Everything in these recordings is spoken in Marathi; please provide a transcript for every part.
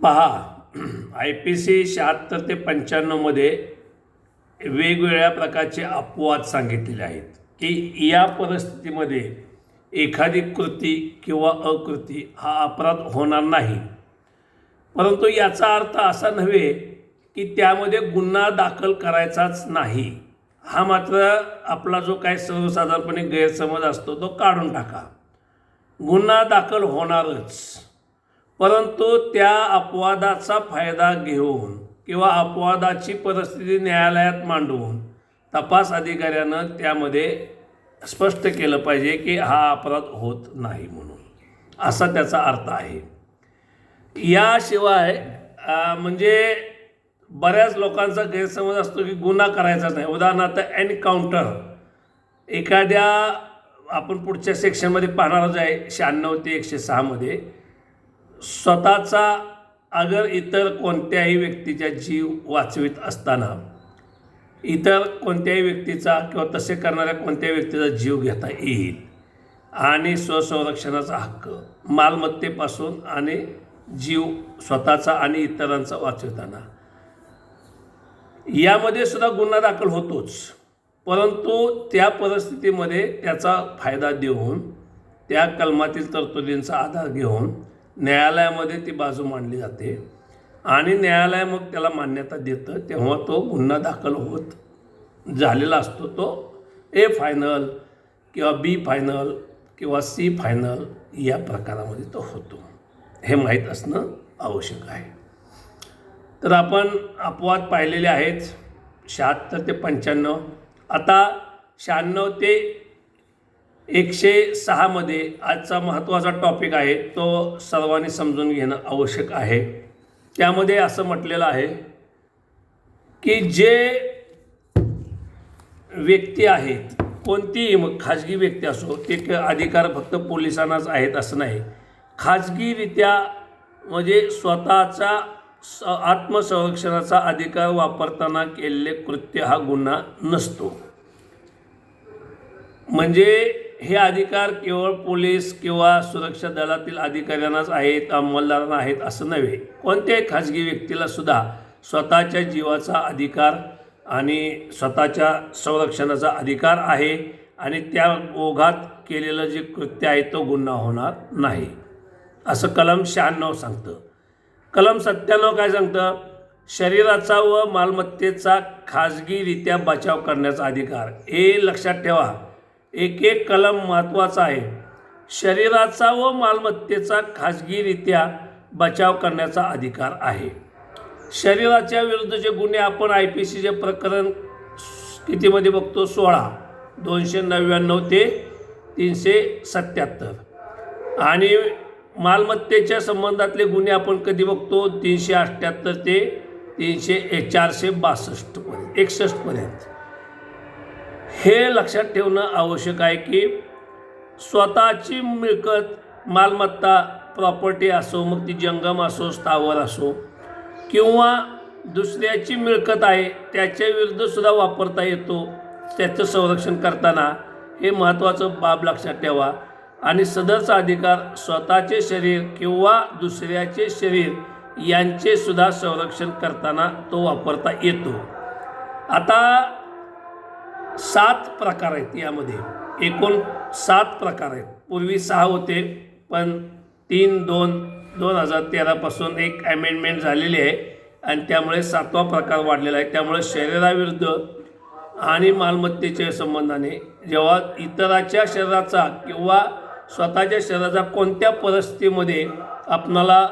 पहा, IPC 76 ते 95 मध्ये वेगवेगळ्या प्रकारचे अपवाद सांगितलेले आहेत की या परिस्थितीमध्ये एखादी कृती किंवा अकृती हा अपराध होणार नाही. परंतु याचा अर्थ असा नव्हे की त्यामध्ये गुन्हा दाखल करायचाच नाही. हा मात्र आपला जो काय सर्वसाधारणपणे गैरसमज असतो तो काढून टाका. गुन्हा दाखल होणारच, परंतु त्या अपवादाचा फायदा घेऊन किंवा अपवादाची परिस्थिती न्यायालयात मांडून तपास अधिकाऱ्यानं त्यामध्ये स्पष्ट केलं पाहिजे की हा अपराध होत नाही म्हणून, असा त्याचा अर्थ आहे. याशिवाय म्हणजे बऱ्याच लोकांचा गैरसमज असतो की गुन्हा करायचाच नाही. उदाहरणार्थ एन्काउंटर, एखाद्या आपण पुढच्या सेक्शनमध्ये पाहणारच आहे 96 ते 106 मध्ये स्वतःचा अगर इतर कोणत्याही व्यक्तीचा जीव वाचवित असताना इतर कोणत्याही व्यक्तीचा किंवा तसे करणाऱ्या कोणत्याही व्यक्तीचा जीव घेता येईल आणि स्वसंरक्षणाचा हक्क मालमत्तेपासून आणि जीव स्वतःचा आणि इतरांचा वाचवताना यामध्ये सुद्धा गुन्हा दाखल होतोच. परंतु त्या परिस्थितीमध्ये त्याचा फायदा देऊन त्या कलमातील तरतुदींचा आधार घेऊन न्यायालयामध्ये ती बाजू मांडली जाते आणि न्यायालय मग त्याला मान्यता देतं. तेव्हा तो गुन्हा दाखल होत झालेला असतो. तो A फायनल किंवा B फायनल किंवा C फायनल या प्रकारामध्ये तो होतो. हे माहीत असणं आवश्यक आहे. तर आपण अपवाद पाहिलेले आहेत 76 ते 95. आता 96 ते 106 मध्ये आजचा महत्त्वाचा टॉपिक आहे, तो सर्वांनी समजून घेणं आवश्यक आहे. त्यामध्ये असं म्हटलेलं आहे की जे व्यक्ती आहेत, कोणतीही मग खाजगी व्यक्ती असो, ते अधिकार फक्त पोलिसांनाच आहेत असं नाही. खाजगीरित्या म्हणजे स्वतःचा आत्मसंरक्षणाचा अधिकार वापरताना केलेले कृत्य हा गुन्हा नसतो. म्हणजे हे अधिकार केवळ पोलीस किंवा सुरक्षा दलातील अधिकाऱ्यांनाच आहेत, अंमलदारांना आहेत असं नव्हे. कोणत्याही खाजगी व्यक्तीला सुद्धा स्वतःच्या जीवाचा अधिकार आणि स्वतःच्या संरक्षणाचा अधिकार आहे आणि त्या ओघात केलेलं जे कृत्य आहे तो गुन्हा होणार नाही असं कलम 96 सांगतं. कलम 97 काय सांगतं? शरीराचा व मालमत्तेचा खाजगीरित्या बचाव करण्याचा अधिकार. हे लक्षात ठेवा, एक कलम महत्त्वाचा आहे. शरीराचा व मालमत्तेचा खाजगीरित्या बचाव करण्याचा अधिकार आहे. शरीराच्या विरुद्धचे गुन्हे आपण IPCचे प्रकरण कितीमध्ये बघतो? 16, 299 ते 377. आणि मालमत्तेच्या संबंधातले गुन्हे आपण कधी बघतो? 378 ते 462 पर्यंत. हे लक्षात ठेवणं आवश्यक आहे की स्वतःची मिळकत, मालमत्ता, प्रॉपर्टी असो, मग ती जंगम असो, स्थावर असो, किंवा दुसऱ्याची मिळकत आहे त्याच्या विरुद्ध सुद्धा वापरता येतो त्याचं संरक्षण करताना. हे महत्त्वाचं बाब लक्षात ठेवा. आणि सदरचा अधिकार स्वतःचे शरीर किंवा दुसऱ्याचे शरीर यांचे सुद्धा संरक्षण करताना तो वापरता येतो. आता 7 प्रकार आहेत यामध्ये, एकूण 7 प्रकार आहेत. पूर्वी 6 होते, पण 3/2/2013 पासून एक अमेंडमेंट झालेली आहे आणि त्यामुळे 7वा प्रकार वाढलेला आहे. त्यामुळे शरीराविरुद्ध आणि मालमत्तेच्या संबंधाने जेव्हा इतराच्या शरीराचा किंवा स्वतःच्या शरीराचा कोणत्या परिस्थितीमध्ये आपणाला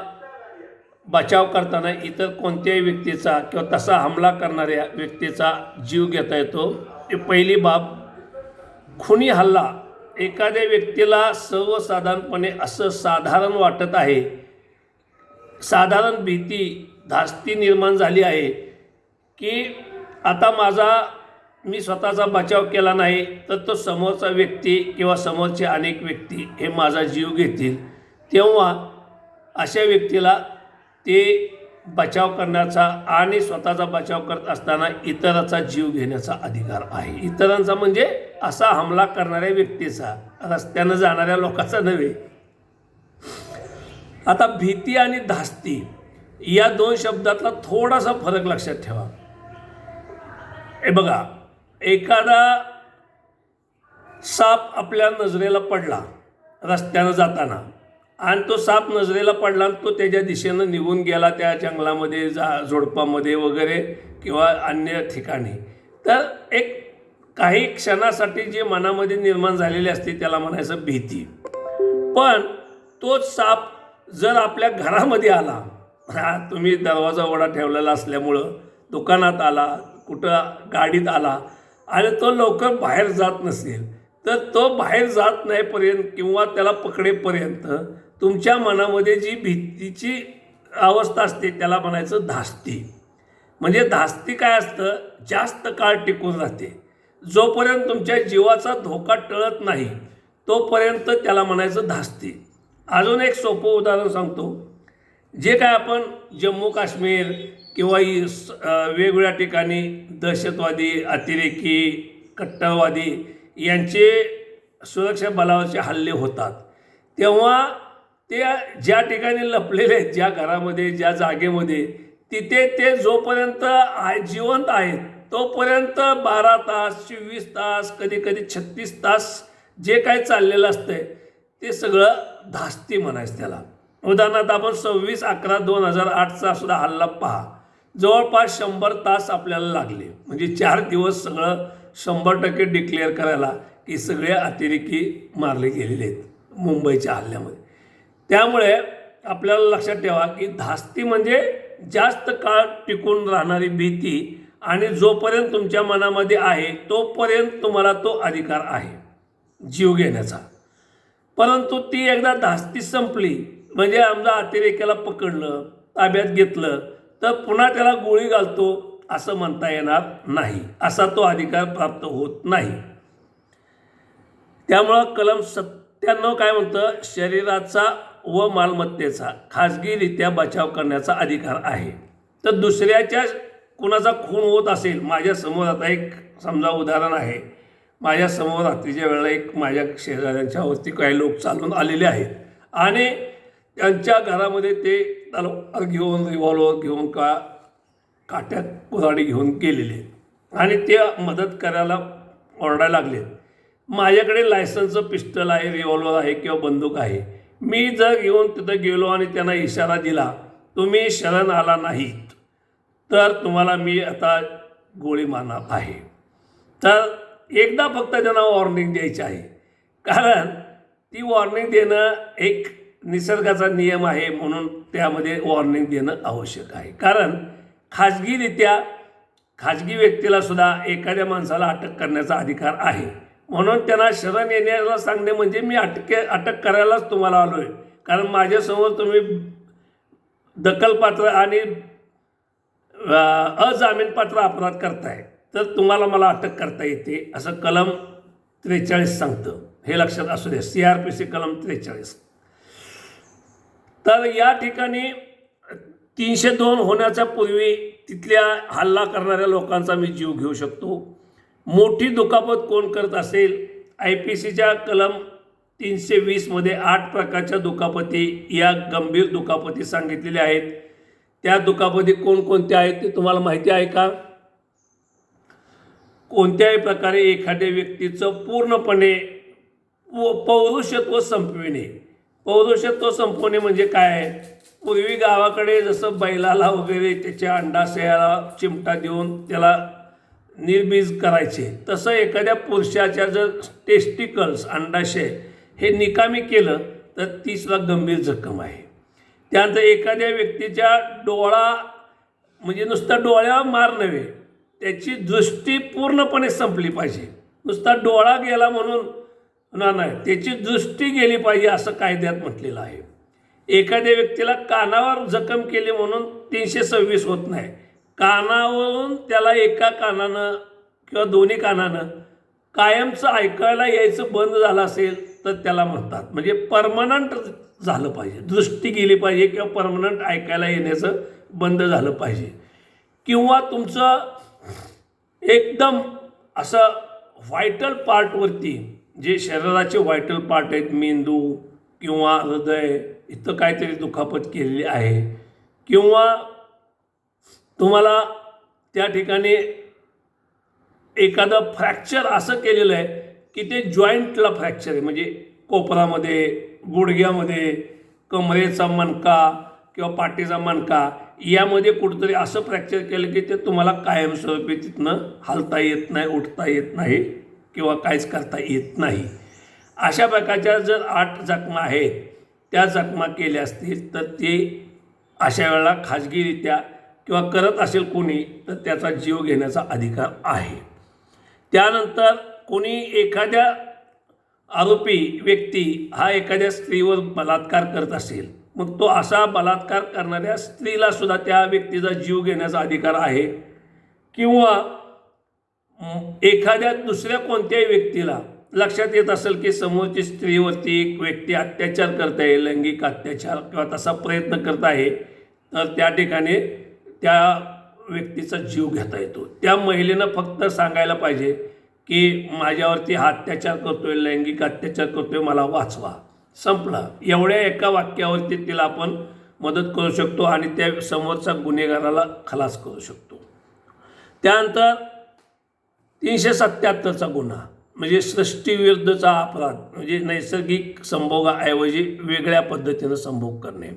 बचाव करताना इतर कोणत्याही व्यक्तीचा किंवा तसा हमला करणाऱ्या व्यक्तीचा जीव घेता येतो. ही पहिली बाब. खुनी हल्ला. एखाद्या व्यक्तीला सर्वसाधारणपणे असं साधारण वाटत आहे, साधारण भीती, धास्ती निर्माण झाली आहे की आता मी स्वतःचा बचाव केला नाही तर तो समोरचा व्यक्ती किंवा समोरचे अनेक व्यक्ती हे माझा जीव घेतील. तेव्हा अशा व्यक्तीला ते बचाव करण्याचा आणि स्वतःचा बचाव करत असताना इतराचा जीव घेण्याचा अधिकार आहे. इतरांचा म्हणजे असा हमला करणाऱ्या व्यक्तीचा, रस्त्यानं जाणाऱ्या लोकांचा नव्हे. आता भीती आणि धास्ती. या दोन शब्दातला थोडासा फरक लक्षात ठेवा. हे बघा, एखादा साप आपल्या नजरेला पडला रस्त्यानं जाताना आणि तो साप नजरेला पडला आणि तो त्याच्या दिशेनं निघून गेला त्या जंगलामध्ये झोडपामध्ये वगैरे किंवा अन्य ठिकाणी, तर एक काही क्षणासाठी जे मनामध्ये निर्माण झालेली असते त्याला म्हणायचं भीती. पण तोच साप जर आपल्या घरामध्ये आला, तुम्ही दरवाजा उघडा ठेवलेला असल्यामुळं दुकानात आला, कुठं गाडीत आला आणि तो लवकर बाहेर जात नसेल, तर तो बाहेर जात नाहीपर्यंत किंवा त्याला पकडेपर्यंत तुमच्या मनामध्ये जी भीतीची अवस्था असते त्याला म्हणायचं धास्ती. म्हणजे धास्ती काय असतं, जास्त काळ टिकून राहते. जोपर्यंत तुमच्या जीवाचा धोका टळत नाही तोपर्यंत त्याला म्हणायचं धास्ती. अजून एक सोपं उदाहरण सांगतो. जे काय आपण जम्मू काश्मीर किंवा वेगवेगळ्या ठिकाणी दहशतवादी, अतिरेकी, कट्टरवादी यांचे सुरक्षा बलावरचे हल्ले होतात, तेव्हा ते ज्या ठिकाणी लपलेले आहेत, ज्या घरामध्ये, ज्या जागेमध्ये, तिथे ते जोपर्यंत जिवंत आहेत तोपर्यंत 12 तास, 24 तास, कधी कधी 36 तास जे काय चाललेलं असतंय ते सगळं धास्ती म्हणायचं त्याला. उदाहरणार्थ आपण 26/11/2008चा सुद्धा हल्ला पहा, जवळपास 100 तास आपल्याला लागले. म्हणजे 4 दिवस सगळं 100% डिक्लेअर करायला की सगळे अतिरेकी मारले गेलेले आहेत मुंबईच्या हल्ल्यामध्ये. त्यामुळे आपल्याला लक्षात ठेवा की धास्ती म्हणजे जास्त काळ टिकून राहणारी भीती आणि जोपर्यंत तुमच्या मनामध्ये आहे तोपर्यंत तुम्हाला तो अधिकार आहे जीव घेण्याचा. परंतु ती एकदा धास्ती संपली म्हणजे आमच्या अतिरेक्याला पकडलं, ताब्यात घेतलं, तर पुन्हा त्याला गोळी घालतो असं म्हणता येणार नाही. असा तो अधिकार प्राप्त होत नाही. त्यामुळं कलम 97 काय म्हणतं, शरीराचा व मालमत्तेचा खाजगीरित्या बचाव करण्याचा अधिकार आहे. तर दुसऱ्याच्या कुणाचा खून होत असेल, माझ्यासमोर आता एक समजा उदाहरण आहे, माझ्यासमोर रात्रीच्या वेळेला एक माझ्या शेजाऱ्यांच्यावरती काही लोक चालून आलेले आहेत आणि त्यांच्या घरामध्ये ते तलवार घेऊन, रिव्हॉल्वर घेऊन, काट्यात कुऱ्हाडी घेऊन गेलेले आणि ते मदत करायला ओरडायला लागलेत. माझ्याकडे लायसन्सचं पिस्टल आहे, रिव्हॉल्वर आहे किंवा बंदूक आहे. मी जर घेऊन तिथं गेलो आणि त्यांना इशारा दिला, तुम्ही शरण आला नाहीत तर तुम्हाला मी आता गोळी मारणार आहे, तर एकदा फक्त त्यांना वॉर्निंग द्यायची आहे. कारण ती वॉर्निंग देणं एक निसर्गाचा नियम आहे, म्हणून त्यामध्ये वॉर्निंग देणं आवश्यक आहे. कारण खाजगी व्यक्तीला सुद्धा एखाद्या माणसाला अटक करण्याचा अधिकार आहे. म्हणून त्यांना शरण येण्याला सांगणे म्हणजे मी अटक करायलाच तुम्हाला आलो आहे, कारण माझ्यासमोर तुम्ही दखलपात्र आणि अजामीनपात्र अपराध करताय, तर तुम्हाला मला अटक करता येते असं कलम 43 सांगतं. हे लक्षात असू दे, CRPC कलम 43. तर या ठिकाणी 302 होण्याच्या पूर्वी तिथल्या हल्ला करणाऱ्या लोकांचा मी जीव घेऊ शकतो. मोठी दुखापत कोण करत असेल, IPCच्या कलम 320 मध्ये 8 प्रकारच्या दुखापती या गंभीर दुखापती सांगितलेल्या आहेत. त्या दुखापती कोणकोणत्या आहेत ते तुम्हाला माहिती आहे का? कोणत्याही प्रकारे एखाद्या व्यक्तीचं पूर्णपणे पौरुषत्व संपविणे. पौरुषत्व संपवणे म्हणजे काय? पूर्वी गावाकडे जसं बैलाला वगैरे त्याच्या अंडाशयाला चिमटा देऊन त्याला निर्बीज करायचे, तसं एखाद्या पुरुषाच्या जर टेस्टिकल्स, अंडाशय हे निकामी केलं तर ती सुद्धा गंभीर जखम आहे. त्यानंतर एखाद्या व्यक्तीच्या डोळा, म्हणजे नुसता डोळ्यावर मार नव्हे, त्याची दृष्टी पूर्णपणे संपली पाहिजे. नुसता डोळा गेला म्हणून नाही, त्याची दृष्टी गेली पाहिजे असं कायद्यात म्हटलेलं आहे. एखाद्या व्यक्तीला कानावर जखम केली म्हणून 326 होत नाही. कानावरून त्याला एका कानानं किंवा दोन्ही कानानं कायमचं ऐकायला यायचं बंद झालं असेल तर त्याला म्हणतात, म्हणजे परमनंट झालं पाहिजे, दृष्टी गेली पाहिजे किंवा परमनंट ऐकायला येण्याचं बंद झालं पाहिजे. किंवा तुमचं एकदम असं व्हायटल पार्टवरती, जे शरीराचे व्हायटल पार्ट आहेत, मेंदू किंवा हृदय, इथं काहीतरी दुखापत केलेली आहे किंवा तुम्हाला त्या ठिकाणी एखादं फ्रॅक्चर असं केलेलं आहे की ते जॉईंटला फ्रॅक्चर आहे, म्हणजे कोपरामध्ये, गुडघ्यामध्ये, कमरेचा मणका किंवा पाठीचा मणका यामध्ये कुठंतरी असं फ्रॅक्चर केलं की ते तुम्हाला कायमस्वरूपी तिथनं हलता येत नाही, उठता येत नाही किंवा काहीच करता येत नाही. अशा प्रकारच्या जर 8 जखमा आहेत, त्या जखमा केल्या असतील तर ते अशा वेळेला खाजगीरित्या किंवा करत असेल कोणी तर त्याचा जीव घेण्याचा अधिकार आहे. त्यानंतर कोणी एखाद्या आरोपी व्यक्ती हा एखाद्या स्त्रीवर बलात्कार करत असेल, मग तो असा बलात्कार करणाऱ्या स्त्रीला सुद्धा त्या व्यक्तीचा जीव घेण्याचा अधिकार आहे. किंवा एखाद्या दुसऱ्या कोणत्याही व्यक्तीला लक्षात येत असेल की समोरची स्त्रीवरती एक व्यक्ती अत्याचार करत आहे, लैंगिक अत्याचार किंवा तसा प्रयत्न करत आहे, तर त्या ठिकाणी त्या व्यक्तीचा जीव घेता येतो. त्या महिलेनं फक्त सांगायला पाहिजे की माझ्यावरती हा अत्याचार करतोय, लैंगिक अत्याचार करतोय, मला वाचवा. संपला. एवढ्या एका वाक्यावरती तिला आपण मदत करू शकतो आणि त्या समोरचा गुन्हेगाराला खलास करू शकतो. त्यानंतर 377चा गुन्हा म्हणजे सृष्टीविरुद्धचा अपराध, म्हणजे नैसर्गिक संभोगाऐवजी वेगळ्या पद्धतीनं संभोग करणे.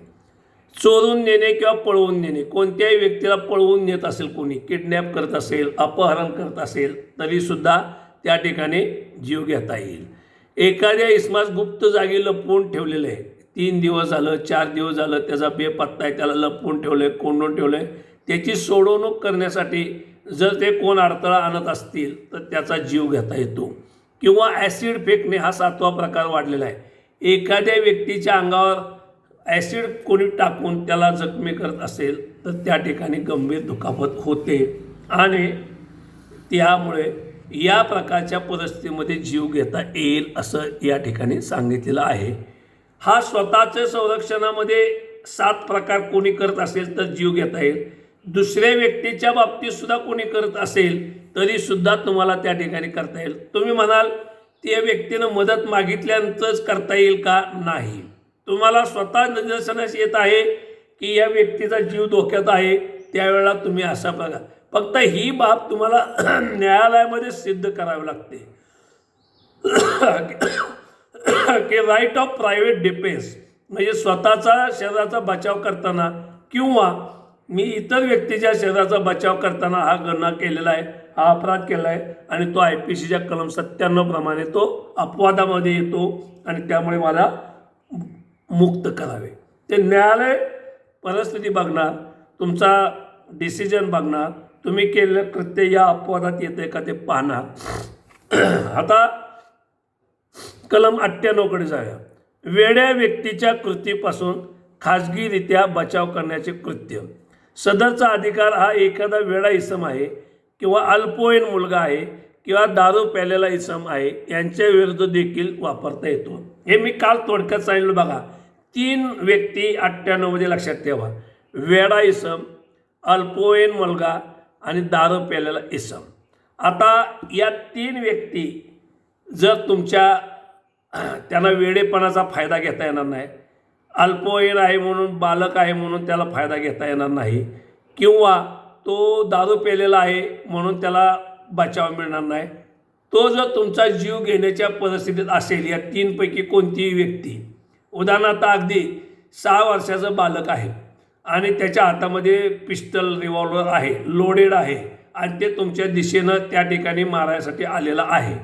चोरून नेणे किंवा पळवून नेणे. कोणत्याही व्यक्तीला पळवून नेत असेल, कोणी किडनॅप करत असेल, अपहरण करत असेल, तरीसुद्धा त्या ठिकाणी जीव घेता येईल. एखाद्या इसमास गुप्त जागी लपवून ठेवलेलं आहे, 3 दिवस झालं, 4 दिवस झालं, त्याचा बेपत्ता आहे, त्याला लपवून ठेवलं आहे, कोंडून ठेवलं आहे, त्याची सोडवणूक करण्यासाठी जर ते कोण अडथळा आणत असतील तर त्याचा जीव घेता येतो. किंवा ॲसिड फेकणे हा 7वा प्रकार वाढलेला आहे. एखाद्या व्यक्तीच्या अंगावर ॲसिड कोणी टाकून त्याला जखमी करत असेल तर त्या ठिकाणी गंभीर दुखापत होते आणि त्यामुळे या प्रकारच्या परिस्थितीमध्ये जीव घेता येईल असं या ठिकाणी सांगितलेलं आहे. हा स्वतःच्या संरक्षणामध्ये 7 प्रकार कोणी करत असेल तर जीव घेता येईल. दुसऱ्या व्यक्तीच्या बाबतीतसुद्धा कोणी करत असेल तरीसुद्धा तुम्हाला त्या ठिकाणी करता येईल. तुम्ही म्हणाल त्या व्यक्तीनं मदत मागितल्यानंतरच करता येईल का? नाही. तुम्हाला स्वतः निदर्शनास येत आहे की या व्यक्तीचा जीव धोक्यात आहे, त्यावेळेला तुम्ही असा बघा. फक्त ही बाब तुम्हाला न्यायालयामध्ये सिद्ध करावी लागते की राईट ऑफ प्रायव्हेट डिफेन्स, म्हणजे स्वतःचा शरीराचा बचाव करताना किंवा मी इतर व्यक्तीच्या शरीराचा बचाव करताना हा गुन्हा केलेला आहे, हा अपराध केला आहे आणि तो IPCच्या कलम 97 प्रमाणे तो अपवादामध्ये येतो आणि त्यामुळे मला मुक्त करावे. ते न्यायालय परिस्थिती बघणार, तुमचा डिसिजन बघणार, तुम्ही केलेलं कृत्य या अपवादात येते का ते पाहणार. आता कलम 98कडे जाऊया. वेड्या व्यक्तीच्या कृतीपासून खाजगीरित्या बचाव करण्याचे कृत्य. सदरचा अधिकार हा एखादा वेडा इसम आहे किंवा अल्पवयीन मुलगा आहे किंवा दारू प्यालेला इसम आहे यांच्या विरुद्ध देखील वापरता येतो. हे मी काल थोडक्यात सांगितलं बघा. 3 व्यक्ती 98मध्ये लक्षात ठेवा. वेडा इसम, अल्पवयीन मुलगा आणि दारू प्यालेला इसम. आता या 3 व्यक्ती जर त्यांना वेडेपणाचा फायदा घेता येणार नाही, अल्पवयीन आहे म्हणून, बालक आहे म्हणून त्याला फायदा घेता येणार नाही, किंवा तो दारू प्यालेला आहे म्हणून त्याला बचाव मिळणार नाही. तो जर तुमचा जीव घेण्याच्या परिस्थितीत असेल, या 3 पैकी कोणतीही व्यक्ती, उदाहरणार्थ अगदी 6 वर्षाचं बालक आहे आणि त्याच्या हातामध्ये पिस्टल, रिव्हॉल्वर आहे, लोडेड आहे आणि ते तुमच्या दिशेनं त्या ठिकाणी मारायसाठी आलेलं आहे,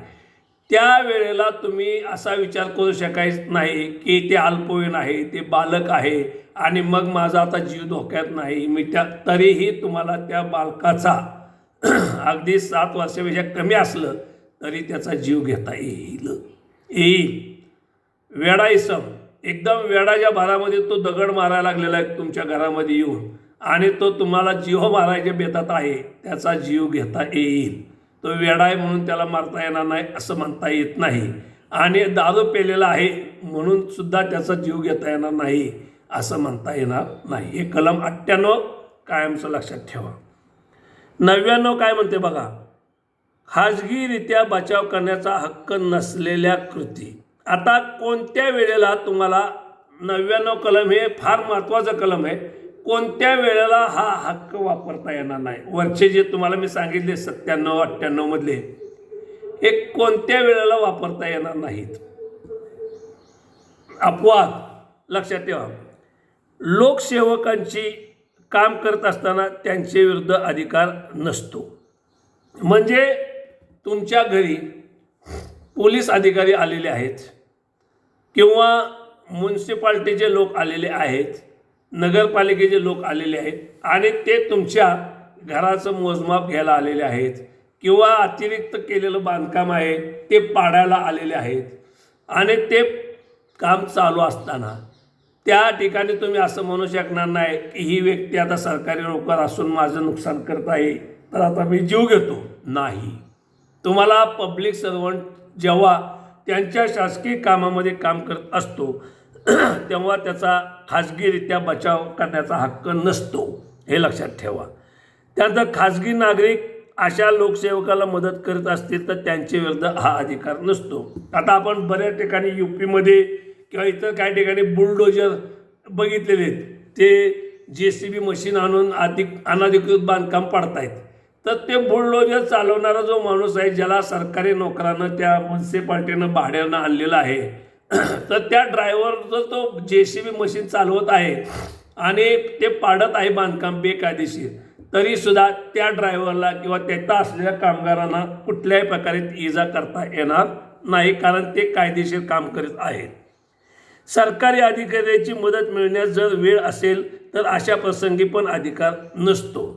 त्यावेळेला तुम्ही असा विचार करू शकायचं नाही की ते अल्पवयीन आहे, ते बालक आहे आणि मग माझा आता जीव धोक्यात नाही, मी तरीही तुम्हाला त्या बालकाचा अगदी 7 वर्षापेक्षा कमी असलं तरी त्याचा जीव घेता येईल. वेडा इसम, एकदम वेडाच्या भारामध्ये तो दगड मारायला लागलेला आहे तुमच्या घरामध्ये येऊन आणि तो तुम्हाला जीव मारायच्या बेतात आहे, त्याचा जीव घेता येईल. तो वेडा आहे म्हणून त्याला मारता येणार नाही असं म्हणता येत नाही आणि दारू पेलेला आहे म्हणून सुद्धा त्याचा जीव घेता येणार नाही असं म्हणता येणार नाही. हे कलम 98 कायमचं लक्षात ठेवा. 99 काय म्हणते बघा. खाजगीरित्या बचाव करण्याचा हक्क नसलेल्या कृती. आता कोणत्या वेळेला तुम्हाला 99 कलम हे फार महत्त्वाचं कलम आहे. कोणत्या वेळेला हा हक्क वापरता येणार नाही. वरचे जे तुम्हाला मी सांगितले 97-98 मधले हे कोणत्या वेळेला वापरता येणार नाहीत. अपवाद लक्षात ठेवा. लोकसेवकांची काम करत असताना त्यांच्या विरुद्ध अधिकार नसतो. म्हणजे तुमच्या घरी पोलीस अधिकारी आलेले आहेत किंवा म्युन्सिपाल्टीचे लोक आलेले आहेत, नगरपालिकेचे लोक आलेले आहेत आणि ते तुमच्या घराचं मोजमाप घ्यायला आलेले आहेत किंवा अतिरिक्त केलेलं बांधकाम आहे ते पाडायला आलेले आहेत आणि ते काम चालू असताना त्या ठिकाणी तुम्ही असं म्हणू शकणार नाही की ही व्यक्ती आता सरकारी नोकर असून माझं नुकसान करत आहे तर आता मी जीव घेतो. नाही. तुम्हाला पब्लिक सर्वंट जेव्हा त्यांच्या शासकीय कामामध्ये काम करत असतो तेव्हा त्याचा खाजगीरित्या बचाव करण्याचा हक्क नसतो, हे लक्षात ठेवा. त्यानंतर खाजगी नागरिक अशा लोकसेवकाला मदत करत असतील तर त्यांच्या विरुद्ध हा अधिकार नसतो. आता आपण बऱ्याच ठिकाणी UP-मध्ये किंवा इतर काही ठिकाणी बुलडोजर बघितलेले आहेत. ते JCB मशीन आणून अनधिकृत बांधकाम पाडतायत. तर ते बुलडोजर चालवणारा जो माणूस आहे ज्याला सरकारी नोकरानं त्या म्युन्सिपाल्टीनं भाड्यानं आणलेलं आहे तर त्या ड्रायव्हर जर तो JCB मशीन चालवत आहे आणि ते पाडत आहे बांधकाम बेकायदेशीर तरीसुद्धा त्या ड्रायव्हरला किंवा त्याचा असलेल्या कामगारांना कुठल्याही प्रकारे इजा करता येणार नाही, कारण ते कायदेशीर काम करीत आहेत. सरकारी अधिकाऱ्याची मदत मिळण्यास जर वेळ असेल तर अशा प्रसंगी पण अधिकार नसतो.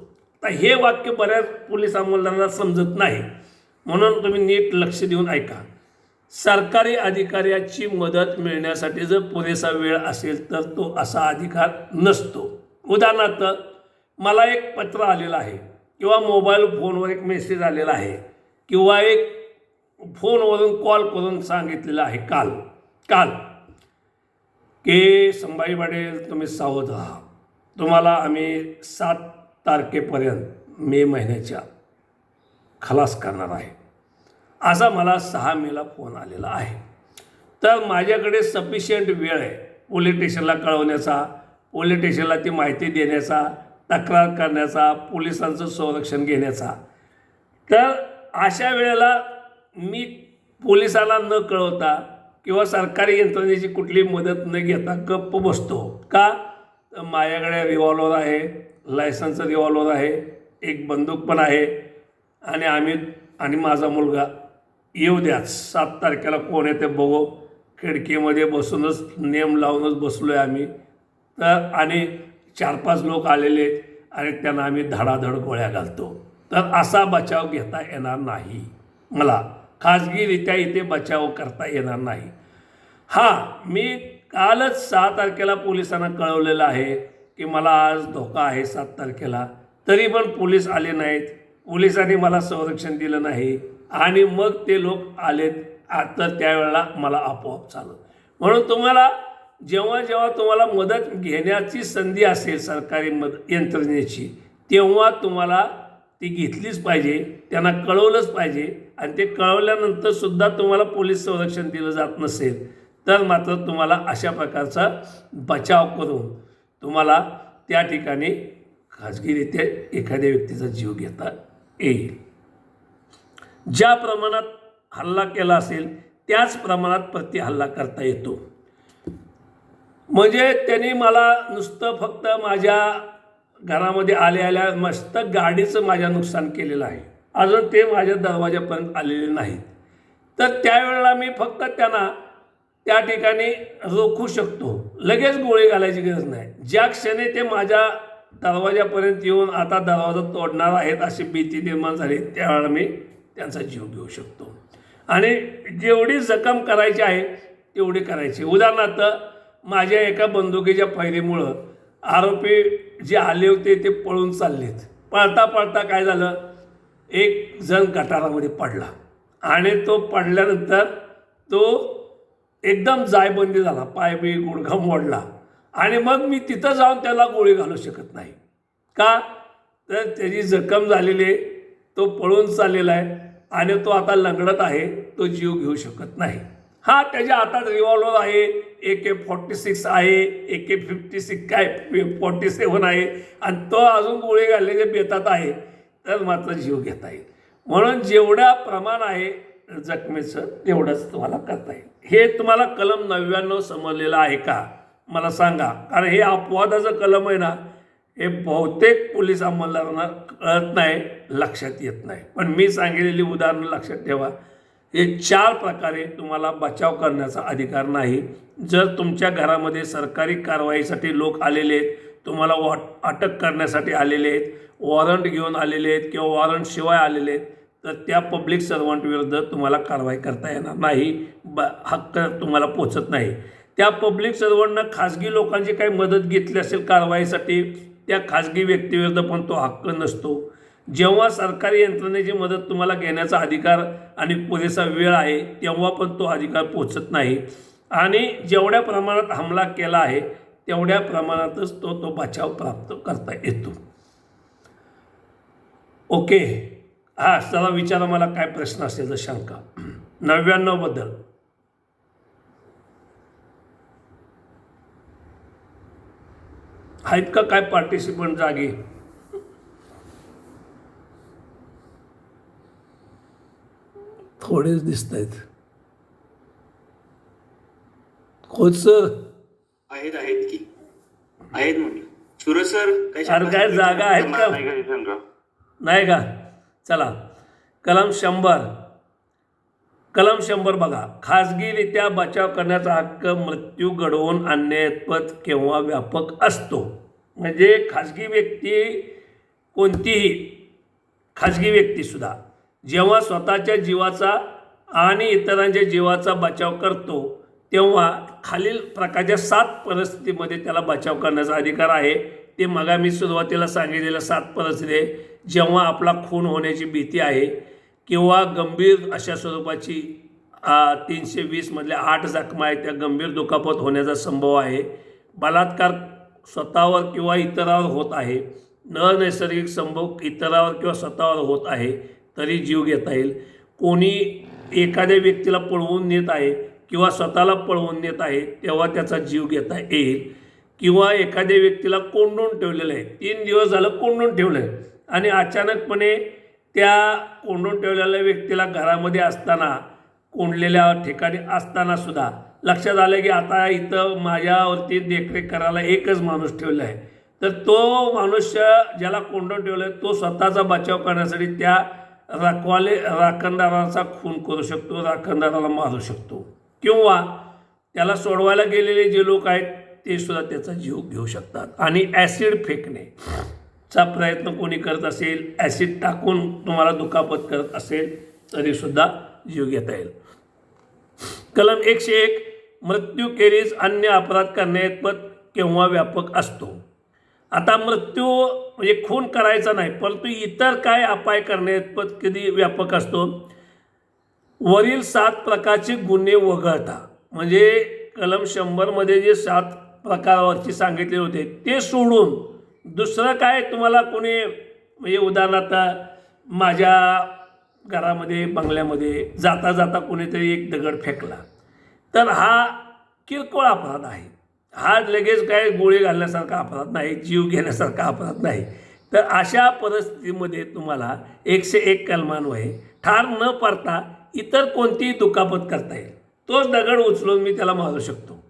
तर हे वाक्य बऱ्याच पोलीस अंमलदारांना समजत नाही, म्हणून तुम्ही नीट लक्ष देऊन ऐका. सरकारी अधिकाऱ्याची मदत मिळण्यासाठी जर पुरेसा वेळ असेल तर तो असा अधिकार नसतो. उदाहरणार्थ मला एक पत्र आलेलं आहे किंवा मोबाईल फोनवर एक मेसेज आलेला आहे किंवा एक फोनवरून कॉल करून सांगितलेलं आहे काल की संभाजी पाटील तुम्ही सावध राहा, तुम्हाला आम्ही 7 तारखेपर्यंत मे महिन्याच्या खलास करणार आहे, असा मला 6 मेला फोन आलेला आहे. तर माझ्याकडे सफिशियंट वेळ आहे पोलीस स्टेशनला कळवण्याचा, पोलीस स्टेशनला ती माहिती देण्याचा, तक्रार करण्याचा, पोलिसांचं संरक्षण घेण्याचा. तर अशा वेळेला मी पोलिसाला न कळवता किंवा सरकारी यंत्रणेची कुठली मदत न घेता गप्प बसतो. का? तर माझ्याकडे रिव्हॉल्वर आहे, लायसन्सचं रिव्हॉल्वर आहे, एक बंदूक पण आहे आणि माझा मुलगा येऊ द्याच 7 तारखेला कोण येते बघू. खिडकीमध्ये बसूनच नेम लावूनच बसलो आहे आम्ही. तर आणि 4-5 लोक आलेले आहेत आणि त्यांना आम्ही धडाधड गोळ्या घालतो. तर असा बचाव घेता येणार नाही. मला खाजगीरित्या इथे बचाव करता येणार नाही. मी कालच 6 तारखेला पोलिसांना कळवलेलं आहे की मला आज धोका आहे 7 तारखेला, तरी पण पोलीस आले नाहीत, पोलिसांनी मला संरक्षण दिलं नाही आणि मग ते लोक आलेत. तर त्यावेळेला मला आपोआप चालू. म्हणून तुम्हाला जेव्हा तुम्हाला मदत घेण्याची संधी असेल सरकारी यंत्रणेची तेव्हा तुम्हाला ती घेतलीच पाहिजे, त्यांना कळवलंच पाहिजे. आणि ते कळवल्यानंतर सुद्धा तुम्हाला पोलीस संरक्षण दिलं जात नसेल तर मात्र तुम्हाला अशा प्रकारचा बचाव करून तुम्हाला त्या ठिकाणी खाजगीरित्या एखाद्या व्यक्तीचा जीव घेता येईल. ज्या प्रमाणात हल्ला केला असेल त्याच प्रमाणात प्रतिहल्ला करता येतो. म्हणजे त्यांनी मला नुसतं फक्त माझ्या घरामध्ये आल्या मस्त गाडीचं माझ्या नुकसान केलेलं आहे, अजून ते माझ्या दरवाजापर्यंत आलेले नाहीत. तर त्यावेळेला मी फक्त त्यांना त्या ठिकाणी रोखू शकतो, लगेच गोळी घालायची गरज नाही. ज्या क्षणी ते माझ्या दरवाजापर्यंत येऊन आता दरवाजा तोडणार आहेत अशी भीती निर्माण झाली त्यावेळेला मी त्यांचा जीव घेऊ शकतो. आणि जेवढी जखम करायची आहे तेवढी करायची. उदाहरणार्थ माझ्या एका बंदुकीच्या फैरीमुळं आरोपी जे आले होते ते पळून चाललेत. पळता काय झालं, एक जण गटारामध्ये पडला आणि तो पडल्यानंतर तो एकदम जायबंदी झाला, पाय बी गुडघा मोडला आणि मग मी तिथं जाऊन त्याला गोळी घालू शकत नाही. का? तर त्याची जखम झालेली आहे, तो पळून चाललेला आहे आणि तो आता लंगडत आहे, तो जीव घेऊ शकत नाही. हा त्याच्या हातात रिव्हॉल्वर आहे, AK-46 आहे, AK-56 काय 47 आहे आणि तो अजून गोळी घालण्याच्या बेतात आहे, तर मात्र जीव घेता येईल. म्हणून जेवढा प्रमाण आहे जखमेचं तेवढंच तुम्हाला करता येईल. हे तुम्हाला कलम 99 समजलेलं आहे का मला सांगा, कारण हे अपवादाचं कलम आहे ना, हे बहुतेक पोलीस अंमलदारांना कळत नाही, लक्षात येत नाही. पण मी सांगितलेली उदाहरणं लक्षात ठेवा. हे 4 प्रकारे तुम्हाला बचाव करण्याचा अधिकार नाही. जर तुमच्या घरामध्ये सरकारी कारवाईसाठी लोक आलेले आहेत, तुम्हाला अटक करण्यासाठी आलेले आहेत, वॉरंट घेऊन आलेले आहेत किंवा वॉरंट शिवाय आलेले आहेत, तर त्या पब्लिक सर्वंट विरुद्ध तुम्हाला कारवाई करता येणार नाही, हक्क तुम्हाला पोचत नाही. त्या पब्लिक सर्वंटनं खाजगी लोकांची काही मदत घेतली असेल कारवाईसाठी, त्या खाजगी व्यक्तीविरुद्ध पण तो हक्क नसतो. जेव्हा सरकारी यंत्रणेची मदत तुम्हाला घेण्याचा अधिकार आणि पुरेसा वेळ आहे, तेव्हा पण तो अधिकार पोचत नाही. आणि जेवढ्या प्रमाणात हमला केला आहे तेवढ्या प्रमाणातच तो बचाव प्राप्त करता येतो. ओके, हा चला विचारा मला काय प्रश्न असेल तर शंका. 99 बद्दल आहेत का काय पार्टिसिपंट जागी? थोडेच दिसत आहेत. खोत सर आहेत की आहेत म्हटलं. सूरज सर अरे काय जागा आहेत का नाही का? चला कलम 100 बघा. खाजगीरित्या बचाव करण्याचा हक्क मृत्यू घडवून आणण्याइतपत केव्हा व्यापक असतो. म्हणजे खाजगी व्यक्ती, कोणतीही खाजगी व्यक्तीसुद्धा जेव्हा स्वतःच्या जीवाचा आणि इतरांच्या जीवाचा बचाव करतो तेव्हा खालील प्रकारच्या 7 परिस्थितीमध्ये त्याला बचाव करण्याचा अधिकार आहे. ते मगा मी सुरुवातीला सांगितलेल्या 7 परिस्थिती आहे. जेव्हा आपला खून होण्याची भीती आहे किंवा गंभीर अशा स्वरूपाची 320 मधल्या 8 जखमा आहेत, त्या गंभीर दुखापत होण्याचा संभव आहे. बलात्कार स्वतःवर किंवा इतरावर होत आहे, नैसर्गिक संभोग इतरावर किंवा स्वतःवर होत आहे तरी जीव घेता येईल. कोणी एखाद्या व्यक्तीला पळवून नेत आहे किंवा स्वतःला पळवून नेत आहे तेव्हा त्याचा जीव घेता येईल. किंवा एखाद्या व्यक्तीला कोंडून ठेवलेलं आहे, 3 दिवस झालं कोंडून ठेवलं आहे आणि अचानकपणे त्या कोंडून ठेवलेल्या व्यक्तीला घरामध्ये असताना, कोंडलेल्या ठिकाणी असताना सुद्धा लक्षात आलं की आता इथं माझ्यावरती देखरेख करायला एकच माणूस ठेवला आहे, तर तो मनुष्य ज्याला कोंडून ठेवलं आहे तो स्वतःचा बचाव करण्यासाठी त्या राखणदाराचा खून करू शकतो, राखणदाराला मारू शकतो. किंवा त्याला सोडवायला गेलेले जे लोक आहेत ते सुद्धा त्याचा जीव घेऊ शकतात. आणि ॲसिड फेकण्याचा प्रयत्न कोणी करत असेल, ॲसिड टाकून तुम्हाला दुखापत करत असेल तरीसुद्धा जीव घेता येईल. कलम 101 मृत्यूखेरीज अन्य अपराध करण्याइतपत केव्हा व्यापक असतो. आता मृत्यू म्हणजे खून करायचा नाही, परंतु इतर काय अपाय करण्याइतपत कधी व्यापक असतो. वरील 7 प्रकारचे गुन्हे वगळता, म्हणजे कलम 100 मध्ये जे 7 प्रकारावरची सांगितले होते ते सोडून दुसरं काय तुम्हाला कोणी, म्हणजे उदाहरणार्थ माझ्या घरामध्ये बंगल्यामध्ये जाता जाता कोणीतरी एक दगड फेकला तर हा किरकोळ अपराध आहे. हा लगेच काय गोळी घालण्यासारखा अपराध नाही, जीव घेण्यासारखा अपराध नाही. तर अशा परिस्थितीमध्ये तुम्हाला 101 कलमान्वये ठार न पाडता इतर कोणतीही दुखापत करता येईल. तोच दगड उचलून मी त्याला मारू शकतो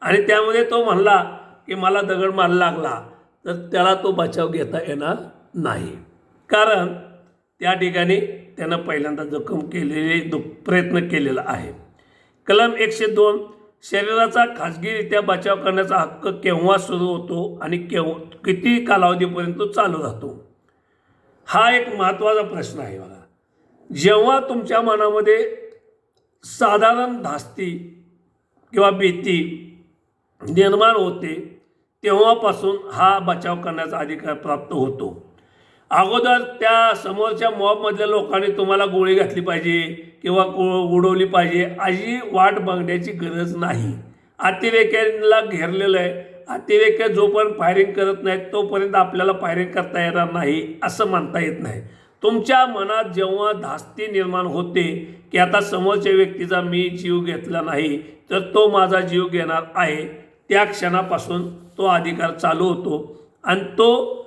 आणि त्यामध्ये तो म्हणला की मला दगड मारायला लागला तर त्याला तो बचाव घेता येणार नाही, कारण त्या ठिकाणी त्यानं पहिल्यांदा जखम केलेली प्रयत्न केलेला आहे. कलम 102 शरीराचा खाजगीरित्या बचाव करण्याचा हक्क केव्हा सुरू होतो आणि किती कालावधीपर्यंत तो चालू राहतो. हा एक महत्त्वाचा प्रश्न आहे बघा. जेव्हा तुमच्या मनामध्ये साधारण धास्ती किंवा भीती निर्माण होते तेव्हापासून हा बचाव करण्याचा अधिकार प्राप्त होतो. अगोदर त्या समोरच्या मॉबमधल्या लोकांनी तुम्हाला गोळी घातली पाहिजे किंवा उडवली पाहिजे अशी वाट बघण्याची गरज नाही. अतिरेक्यांना घेरलेलं आहे, अतिरेक जोपर्यंत फायरिंग करत नाहीत तोपर्यंत आपल्याला फायरिंग करता येणार नाही असं म्हणता येत नाही. तुमच्या मनात जेव्हा धास्ती निर्माण होते की आता समोरच्या व्यक्तीचा मी जीव घेतला नाही तर तो माझा जीव घेणार आहे, त्या क्षणापासून तो अधिकार चालू होतो. आणि तो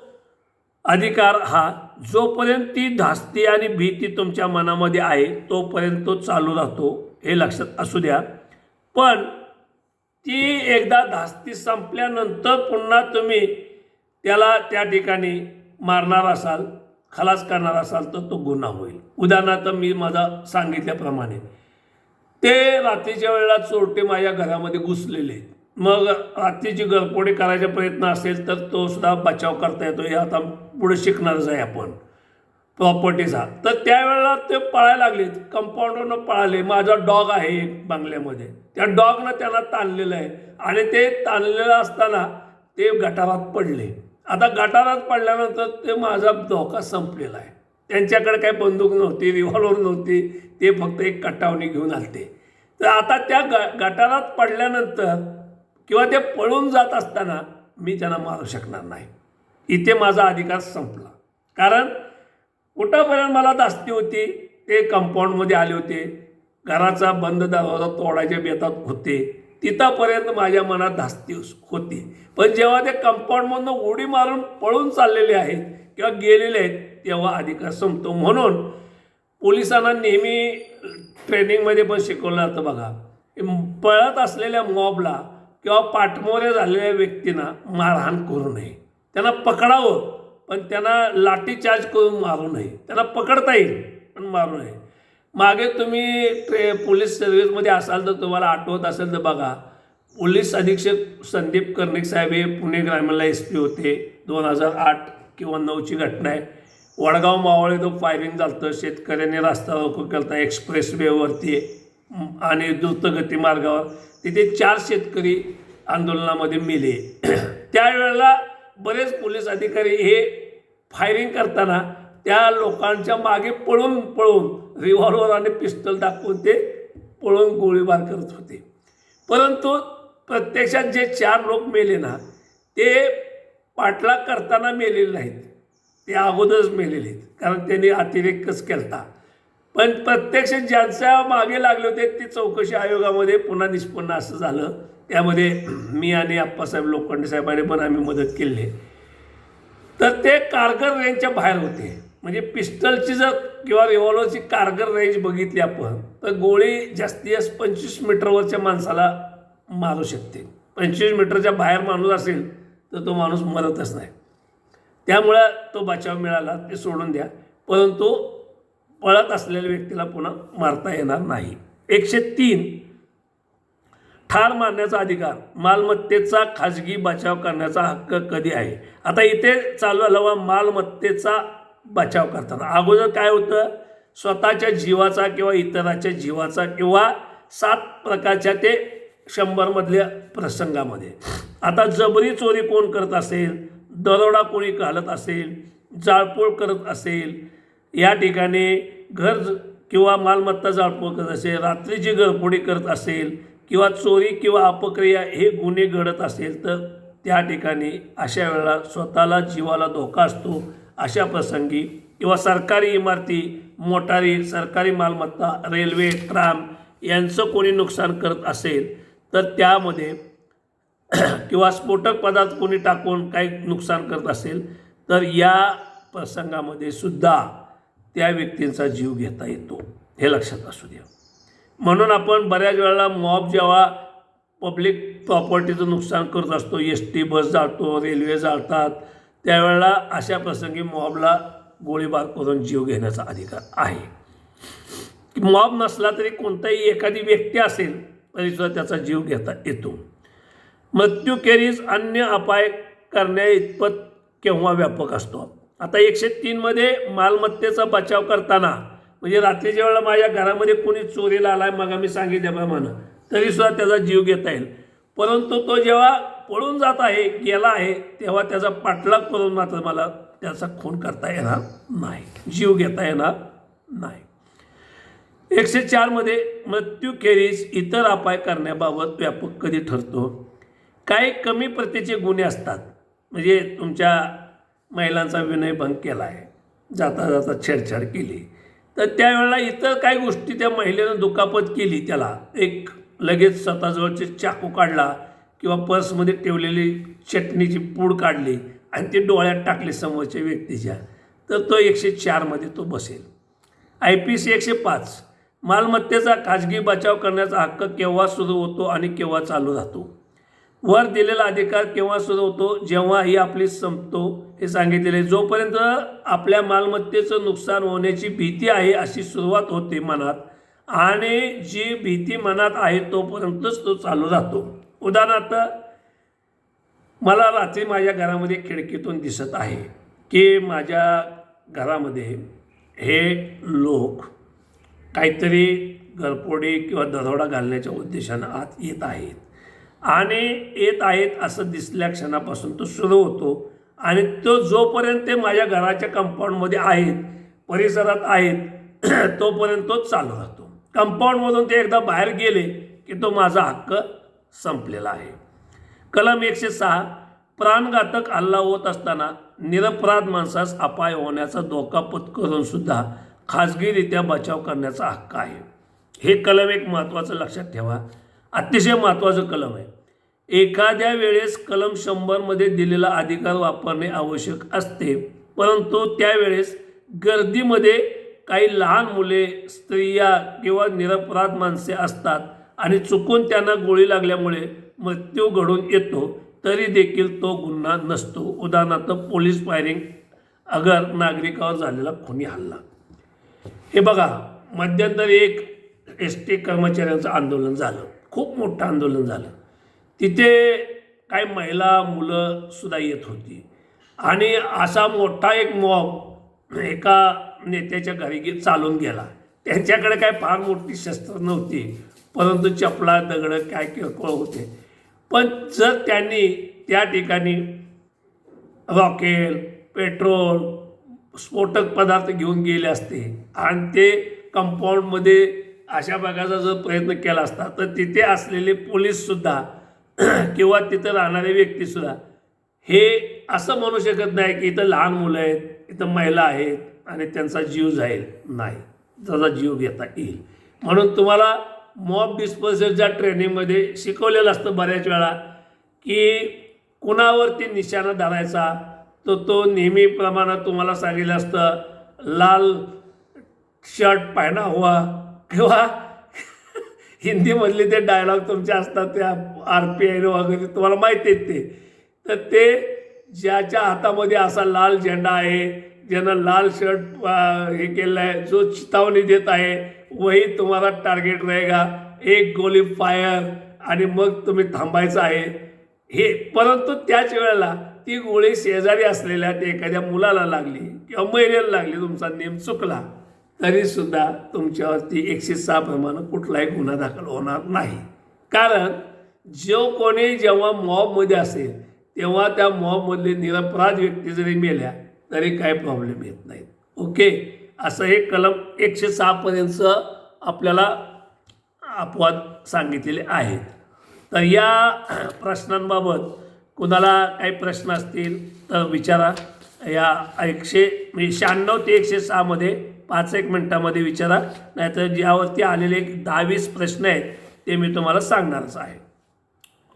अधिकार हा जोपर्यंत ती धास्ती आणि भीती तुमच्या मनामध्ये आहे तोपर्यंत तो चालू राहतो, हे लक्षात असू द्या. पण ती एकदा धास्ती संपल्यानंतर पुन्हा तुम्ही त्याला त्या ठिकाणी मारणार असाल, खलास करणार असाल तर तो गुन्हा होईल. उदाहरणार्थ मी माझा सांगितल्याप्रमाणे ते रात्रीच्या वेळेला चोरटे माझ्या घरामध्ये घुसलेले, मग रात्रीची गरफोडी करायचा प्रयत्न असेल तर तो सुद्धा बचाव करता येतो. हे आता पुढे शिकणारच आहे आपण प्रॉपर्टीचा. तर त्यावेळेला ते पळायला लागले, कंपाऊंडरनं पळाले. माझा डॉग आहे बंगल्यामध्ये, त्या डॉगनं त्यांना ताणलेलं आहे आणि ते ताणलेलं असताना ते गटारात पडले. आता गटारात पडल्यानंतर ते माझा धोका संपलेला आहे. त्यांच्याकडे काही बंदूक नव्हती, रिव्हॉल्वर नव्हती, ते फक्त एक कटावणी घेऊन आलते. तर आता त्या गटारात पडल्यानंतर किंवा ते पळून जात असताना मी त्यांना मारू शकणार नाही. इथे माझा अधिकार संपला. कारण कुठंपर्यंत मला धास्ती होती, ते कंपाऊंडमध्ये आले होते, घराचा बंद दरवाजा तोडायच्या बेतात होते, तिथंपर्यंत माझ्या मनात धास्ती होती. पण जेव्हा ते कंपाऊंडमधून उडी मारून पळून चाललेले आहेत किंवा गेलेले आहेत तेव्हा अधिकार संपतो. म्हणून पोलिसांना नेहमी ट्रेनिंगमध्ये पण शिकवलं जातं बघा, पळत असलेल्या मॉबला किंवा पाठमोऱ्या झालेल्या व्यक्तींना मारहाण करू नये. त्यांना पकडावं पण त्यांना लाठीचार्ज करून मारू नये. त्यांना पकडता येईल पण मारू नये. मागे तुम्ही पोलीस सर्व्हिसमध्ये असाल तर तुम्हाला आठवत असेल तर बघा, पोलीस अधीक्षक संदीप कर्णिक साहेब हे पुणे ग्रामीणला SP होते. 2008 किंवा 9ची घटना आहे. वडगाव मावळे तो फायरिंग झालं, शेतकऱ्यांनी रस्ता रोको केला एक्सप्रेसवेवरती आणि द्रुतगती मार्गावर. तिथे 4 शेतकरी आंदोलनामध्ये मेले. त्यावेळेला बरेच पोलीस अधिकारी हे फायरिंग करताना त्या लोकांच्या मागे पळून रिव्हॉल्वर आणि पिस्टल दाखवून ते पळून गोळीबार करत होते. परंतु प्रत्यक्षात जे 4 लोक मेले ना, ते पाठलाग करताना मेलेले नाहीत, ते अगोदरच मेलेले आहेत, कारण त्यांनी अतिरेकच केला. पण प्रत्यक्षात ज्यांच्या मागे लागले होते ते चौकशी आयोगामध्ये पुन्हा निष्पन्न असं झालं. त्यामध्ये मी आणि आप्पासाहेब लोखंडे साहेबांनी पण आम्ही मदत केली. तर ते कारगर रेंजच्या बाहेर होते. म्हणजे पिस्टलची जर किंवा रिव्हॉल्वरची कारगर रेंज बघितली आपण तर गोळी जास्तीत जास्त 25 मीटरवरच्या माणसाला मारू शकते. 25 मीटरच्या बाहेर माणूस असेल तर तो माणूस मरतच नाही. त्यामुळं तो बचाव मिळाला, ते सोडून द्या. परंतु पळत असलेल्या व्यक्तीला पुन्हा मारता येणार नाही. 103 ठार मारण्याचा अधिकार, मालमत्तेचा खाजगी बचाव करण्याचा हक्क कधी आहे. आता इथे चालू आला मालमत्तेचा बचाव करताना. अगोदर काय होतं, स्वतःच्या जीवाचा किंवा इतराच्या जीवाचा किंवा 7 प्रकारच्या ते 100 मधल्या प्रसंगामध्ये. आता जबरी चोरी कोण करत असेल, दरोडा कोणी घालत असेल, जाळपोळ करत असेल, या ठिकाणी घर किंवा मालमत्ता जाळपोळ करत असेल, रात्रीची गरफोडी करत असेल किंवा चोरी किंवा अपक्रिया हे गुन्हे घडत असेल तर त्या ठिकाणी अशा वेळेला स्वतःला जीवाला धोका असतो. अशा प्रसंगी किंवा सरकारी इमारती, मोटारी, सरकारी मालमत्ता, रेल्वे, ट्राम यांचं कोणी नुकसान करत असेल तर त्यामध्ये किंवा स्फोटक पदार्थ कोणी टाकून काही नुकसान करत असेल तर या प्रसंगामध्ये सुद्धा त्या व्यक्तींचा जीव घेता येतो, हे लक्षात असू द्या. म्हणून आपण बऱ्याच वेळेला मॉब जेव्हा पब्लिक प्रॉपर्टीचं नुकसान करत असतो, ST बस जाळतो, रेल्वे जाळतात, त्यावेळेला अशा प्रसंगी मॉबला गोळीबार करून जीव घेण्याचा अधिकार आहे. मॉब नसला तरी कोणताही एखादी व्यक्ती असेल तरीसुद्धा त्याचा जीव घेता येतो. मृत्यूखेरीज अन्य अपाय करण्या इतपत केव्हा व्यापक असतो. आता 103 मध्ये मालमत्तेचा बचाव करताना म्हणजे रात्रीच्या वेळेला माझ्या घरामध्ये कोणी चोरीला आला आहे, मग आम्ही सांगितल्याप्रमाणे तरीसुद्धा त्याचा जीव घेता येईल. परंतु तो जेव्हा पळून जात आहे, गेला आहे, तेव्हा त्याचा पाठलाग करून मात्र मला त्याचा खून करता येणार नाही, जीव घेता येणार नाही. 104 मध्ये मृत्यूखेरीज इतर अपाय करण्याबाबत व्यापक कधी ठरतो. काही कमी प्रतीचे गुन्हे असतात, म्हणजे तुमच्या महिलांचा विनयभंग केला आहे, जाता जाता छेडछाड केली. तर त्यावेळेला इतर काही गोष्टी त्या महिलेनं दुखापत केली, त्याला एक लगेच स्वतःजवळचे चाकू काढला किंवा पर्समध्ये ठेवलेली चटणीची पूड काढली आणि ते डोळ्यात टाकले समोरच्या व्यक्तीच्या, तर तो 104मध्ये तो बसेल. IPC 105 मालमत्तेचा खाजगी बचाव करण्याचा हक्क केव्हा सुरू होतो आणि केव्हा चालू राहतो. वर दिलेला अधिकार केव्हा सुरू होतो, जेव्हा ही आपली संपतो हे सांगितलेले. जोपर्यंत आपल्या मालमत्तेचं नुकसान होण्याची भीती आहे अशी सुरुवात होते मनात, आणि जी भीती मनात आहे तोपर्यंतच तो चालू राहतो. उदाहरणार्थ, मला रात्री माझ्या घरामध्ये खिडकीतून दिसत आहे की माझ्या घरामध्ये हे लोक काहीतरी घरफोडी किंवा दरोडा घालण्याच्या उद्देशानं आत येत आहेत, आणि येत आहेत असं दिसल्या क्षणापासून तो सुरू होतो, आणि तो जोपर्यंत ते माझ्या घराच्या कंपाऊंडमध्ये आहेत, परिसरात आहेत, तोपर्यंत तो चालू राहतो. कंपाऊंडमधून ते एकदा बाहेर गेले की तो माझा हक्क संपलेला आहे. कलम 106 प्राणघातक हल्ला होत असताना निरपराध माणसास अपाय होण्याचा धोका पत्करून सुद्धा खाजगीरित्या बचाव करण्याचा हक्क आहे. हे कलम एक महत्त्वाचं लक्षात ठेवा, अतिशय महत्त्वाचं कलम आहे. एखाद्या वेळेस कलम 100मध्ये दिलेला अधिकार वापरणे आवश्यक असते, परंतु त्यावेळेस गर्दीमध्ये काही लहान मुले, स्त्रिया किंवा निरपराध माणसे असतात आणि चुकून त्यांना गोळी लागल्यामुळे मृत्यू घडून येतो, तरी देखील तो गुन्हा नसतो. उदाहरणार्थ, पोलीस फायरिंग अगर नागरिकावर झालेला खुनी हल्ला. हे बघा, मध्यंतरी एक ST कर्मचाऱ्यांचं आंदोलन झालं, खूप मोठं आंदोलन झालं. तिथे काही महिला, मुलं सुद्धा येत होती, आणि असा मोठा एक मॉब एका नेत्याच्या घरी चालून गेला. त्यांच्याकडे काय फार मोठी शस्त्र नव्हती, परंतु चपला, दगडं काय किरकोळ होते. पण जर त्यांनी त्या ठिकाणी रॉकेल, पेट्रोल, स्फोटक पदार्थ घेऊन गेले असते आणि ते कंपाऊंडमध्ये अशा प्रकारचा जर प्रयत्न केला असता, तर तिथे असलेले पोलीससुद्धा किंवा तिथं राहणारे व्यक्तीसुद्धा हे असं म्हणू शकत नाही की इथं लहान मुलं आहेत, इथं महिला आहेत आणि त्यांचा जीव जाईल. नाही, त्याचा जीव घेता येईल. म्हणून तुम्हाला मॉब डिस्पर्सलच्या ट्रेनिंगमध्ये शिकवलेलं असतं बऱ्याच वेळा की कुणावरती निशाणा धरायचा, तर तो नेहमीप्रमाणे तुम्हाला सांगितलं असतं लाल शर्ट पहना हुआ, किंवा हिंदीमधले ते डायलॉग तुमचे असतात त्या RPI वगैरे तुम्हाला माहिती आहेत ते. तर ते ज्याच्या हातामध्ये असा लाल झेंडा आहे, ज्यानं लाल शर्ट हे केलं आहे, जो चेतावणी देत आहे, वही तुम्हाला टार्गेट रहेगा, एक गोली फायर, आणि मग तुम्ही थांबायचं आहे हे. परंतु त्याच वेळेला ती गोळी शेजारी असलेल्या ते एखाद्या मुलाला लागली किंवा महिलेला लागली, तुमचा नेम चुकला, तरीसुद्धा तुमच्यावरती 106 प्रमाणे कुठलाही गुन्हा दाखल होणार नाही. कारण जो कोणी जेव्हा मॉबमध्ये असेल तेव्हा त्या मॉबमधले निरपराध व्यक्ती जरी मेल्या तरी काही प्रॉब्लेम येत नाहीत. ओके, असं हे कलम 106 पर्यंत आपल्याला अपवाद सांगितलेले आहेत. तर या प्रश्नांबाबत कुणाला काही प्रश्न असतील तर विचारा. या 196 ते 106मध्ये 5-1 मिनटामध्ये विचारा, नाहीतर ज्यावरती आलेले 10-20 प्रश्न आहेत ते मी तुम्हाला सांगणारच आहे.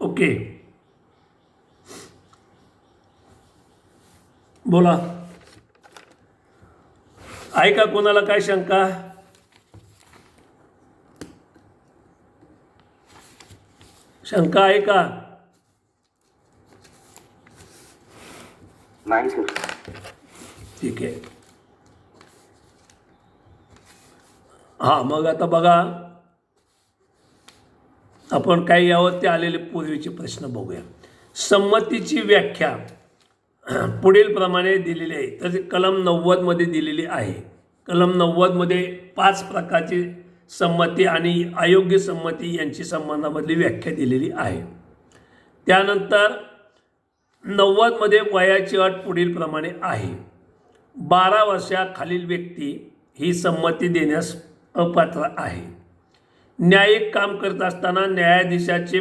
ओके, बोला. आहे का कोणाला काय शंका? शंका आहे का? नाही सर. ठीक आहे. हां, मग आता बघा, आपण काही यावरती आलेले पूर्वीचे प्रश्न बघूया. संमतीची व्याख्या पुढील प्रमाणे दिलेली आहे. तर कलम 90मध्ये दिलेली आहे. कलम 90मध्ये 5 प्रकारची संमती आणि अयोग्य संमती यांची संबंधामधली व्याख्या दिलेली आहे. त्यानंतर 90मध्ये वयाची अट पुढील प्रमाणे आहे. 12 वर्षाखालील व्यक्ती ही संमती देण्यास अपात्र आहे. न्यायिक काम करत असताना न्यायाधीशाचे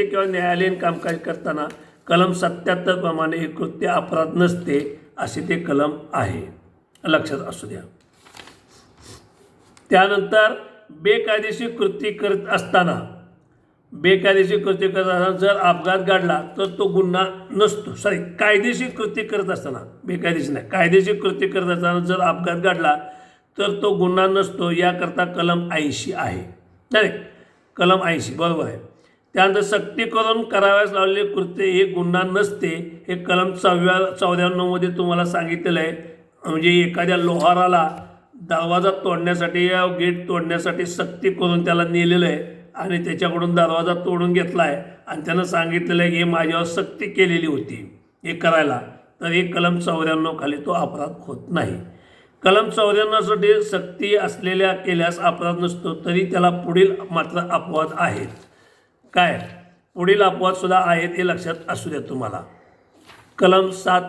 किंवा न्यायालयीन कामकाज करताना कलम 77 प्रमाणे हे कृत्य अपराध नसते असे ते कलम आहे, लक्षात असू द्या. त्यानंतर बेकायदेशीर कृती करत असताना जर अपघात घडला तर तो गुन्हा नसतो. कायदेशीर कृती करत असताना, बेकायदेशीर नाही, कायदेशीर कृती करत असताना जर अपघात घडला तर तो गुन्हा नसतो. याकरता कलम 80 आहे. नाही, कलम 80 बरोबर आहे. त्यानंतर सक्ती करून कराव्यास लावलेले कृत्य हे गुन्हा नसते. हे कलम 94 तुम्हाला सांगितलेलं आहे. म्हणजे एखाद्या लोहाराला दरवाजा तोडण्यासाठी या गेट तोडण्यासाठी सक्ती करून त्याला नेलेलं आहे आणि त्याच्याकडून दरवाजा तोडून घेतला आहे आणि त्यानं सांगितलेलं आहे की हे माझ्यावर सक्ती केलेली होती हे करायला, तर हे कलम 94 खाली तो अपराध होत नाही. कलम 94साठी सक्ती असलेल्या केल्यास अपराध नसतो. तरी त्याला पुढील मात्र अपवाद आहेत. काय पुढील अपवादसुद्धा आहेत हे लक्षात असू द्या तुम्हाला. कलम 7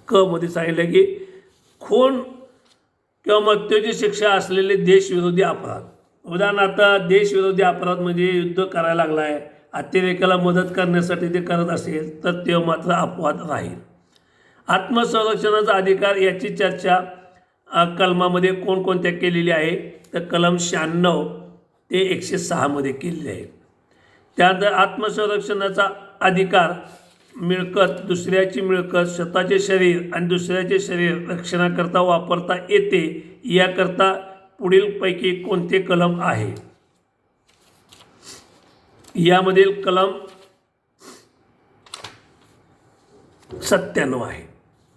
क मध्ये सांगितलं की खून किंवा मृत्यूची शिक्षा असलेले देशविरोधी अपराध. उदाहरणार्थ देशविरोधी अपराध म्हणजे युद्ध करायला लागला आहे, अतिरेकाला मदत करण्यासाठी ते करत असेल तर ते मात्र अपवाद राहील. आत्मसंरक्षणाचा अधिकार याची चर्चा कलमामध्ये कोणकोणत्या केलेली आहे तर कलम 96 ते 106 केलेली आहे. त्यानंतर आत्मसंरक्षणाचा अधिकार मिळकत, दुसऱ्याची मिळकत, स्वतःचे शरीर आणि दुसऱ्याचे शरीर रक्षणाकरता वापरता येते. याकरता पुढीलपैकी कोणते कलम आहे? यामधील कलम 97 आहे,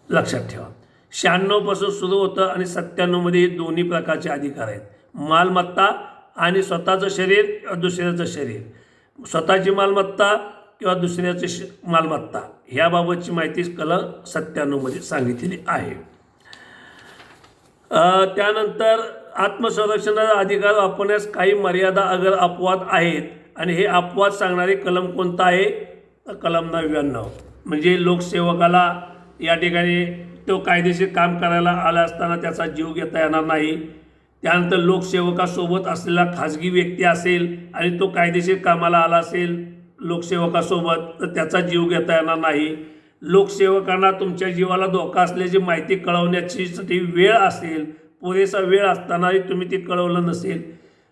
लक्षात ठेवा. 96 पासून सुरू होतं आणि 97 हे दोन्ही प्रकारचे अधिकार आहेत. मालमत्ता आणि स्वतःचं शरीर किंवा दुसऱ्याचं शरीर, स्वतःची मालमत्ता किंवा दुसऱ्याची मालमत्ता, ह्याबाबतची माहिती कलम 97 सांगितलेली आहे. त्यानंतर आत्मसंरक्षणाचा अधिकार वापरण्यास काही मर्यादा अगर अपवाद आहेत आणि हे अपवाद सांगणारे कलम कोणता आहे तर कलम 99. म्हणजे लोकसेवकाला या ठिकाणी तो कायदेशीर काम करायला आला असताना त्याचा जीव घेता येणार नाही. त्यानंतर लोकसेवकासोबत असलेला खाजगी व्यक्ती असेल आणि तो कायदेशीर कामाला आला असेल लोकसेवकासोबत तर त्याचा जीव घेता येणार नाही. लोकसेवकांना तुमच्या जीवाला धोका असल्याची माहिती कळवण्याची वेळ असेल, पुरेसा वेळ असतानाही तुम्ही ते कळवलं नसेल